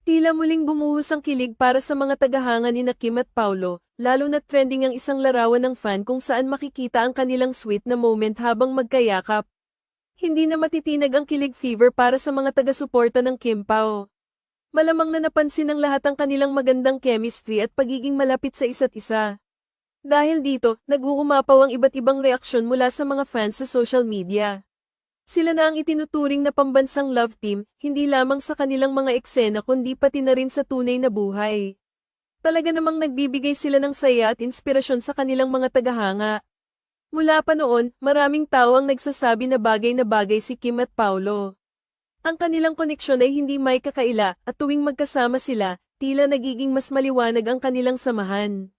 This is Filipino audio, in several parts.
Tila muling bumuhos ang kilig para sa mga tagahanga ni Kim at Paulo, lalo na trending ang isang larawan ng fan kung saan makikita ang kanilang sweet na moment habang magkayakap. Hindi na matitinag ang kilig fever para sa mga taga-suporta ng Kim Pao. Malamang na napansin ng lahat ang kanilang magandang chemistry at pagiging malapit sa isa't isa. Dahil dito, nag-uumapaw ang iba't ibang reaksyon mula sa mga fans sa social media. Sila na ang itinuturing na pambansang love team, hindi lamang sa kanilang mga eksena kundi pati na rin sa tunay na buhay. Talaga namang nagbibigay sila ng saya at inspirasyon sa kanilang mga tagahanga. Mula pa noon, maraming tao ang nagsasabi na bagay si Kim at Paulo. Ang kanilang koneksyon ay hindi may kakaila at tuwing magkasama sila, tila nagiging mas maliwanag ang kanilang samahan.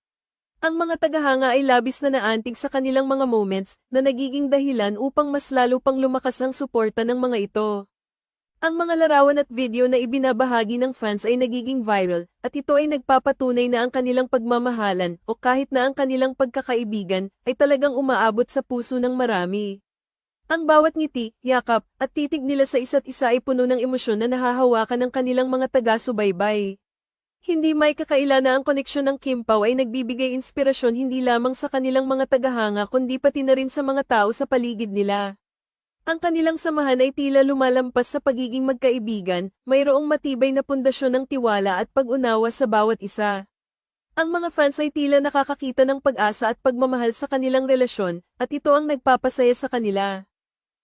Ang mga tagahanga ay labis na naantig sa kanilang mga moments na nagiging dahilan upang mas lalo pang lumakas ang suporta ng mga ito. Ang mga larawan at video na ibinabahagi ng fans ay nagiging viral at ito ay nagpapatunay na ang kanilang pagmamahalan o kahit na ang kanilang pagkakaibigan ay talagang umaabot sa puso ng marami. Ang bawat ngiti, yakap at titig nila sa isa't isa ay puno ng emosyon na nahahawakan ng kanilang mga taga-subaybay. Hindi may kakaila na ang koneksyon ng Kim Pao ay nagbibigay inspirasyon hindi lamang sa kanilang mga tagahanga kundi pati na rin sa mga tao sa paligid nila. Ang kanilang samahan ay tila lumalampas sa pagiging magkaibigan, mayroong matibay na pundasyon ng tiwala at pag-unawa sa bawat isa. Ang mga fans ay tila nakakakita ng pag-asa at pagmamahal sa kanilang relasyon, at ito ang nagpapasaya sa kanila.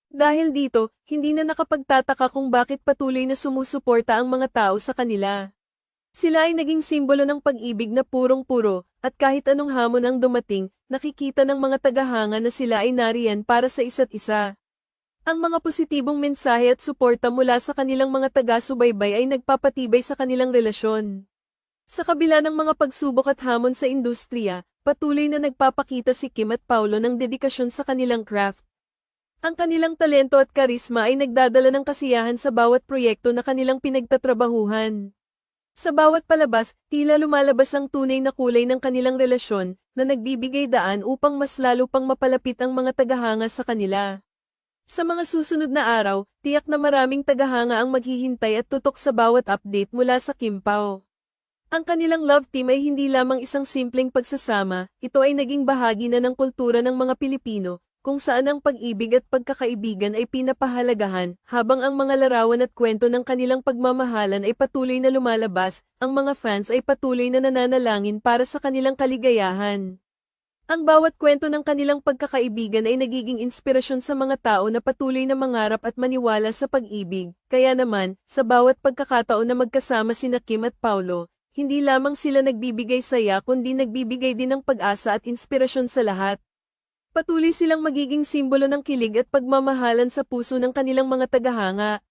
Dahil dito, hindi na nakapagtataka kung bakit patuloy na sumusuporta ang mga tao sa kanila. Sila ay naging simbolo ng pag-ibig na purong-puro, at kahit anong hamon ang dumating, nakikita ng mga tagahanga na sila ay nariyan para sa isa't isa. Ang mga positibong mensahe at suporta mula sa kanilang mga taga-subaybay ay nagpapatibay sa kanilang relasyon. Sa kabila ng mga pagsubok at hamon sa industriya, patuloy na nagpapakita si Kim at Paulo ng dedikasyon sa kanilang craft. Ang kanilang talento at karisma ay nagdadala ng kasiyahan sa bawat proyekto na kanilang pinagtatrabahuhan. Sa bawat palabas, tila lumalabas ang tunay na kulay ng kanilang relasyon, na nagbibigay daan upang mas lalo pang mapalapit ang mga tagahanga sa kanila. Sa mga susunod na araw, tiyak na maraming tagahanga ang maghihintay at tutok sa bawat update mula sa Kim Pao. Ang kanilang love team ay hindi lamang isang simpleng pagsasama, ito ay naging bahagi na ng kultura ng mga Pilipino, kung saan ang pag-ibig at pagkakaibigan ay pinapahalagahan, habang ang mga larawan at kwento ng kanilang pagmamahalan ay patuloy na lumalabas, ang mga fans ay patuloy na nananalangin para sa kanilang kaligayahan. Ang bawat kwento ng kanilang pagkakaibigan ay nagiging inspirasyon sa mga tao na patuloy na mangarap at maniwala sa pag-ibig, kaya naman, sa bawat pagkakataon na magkasama sina Kim at Paulo, hindi lamang sila nagbibigay saya kundi nagbibigay din ng pag-asa at inspirasyon sa lahat. Patuloy silang magiging simbolo ng kilig at pagmamahalan sa puso ng kanilang mga tagahanga.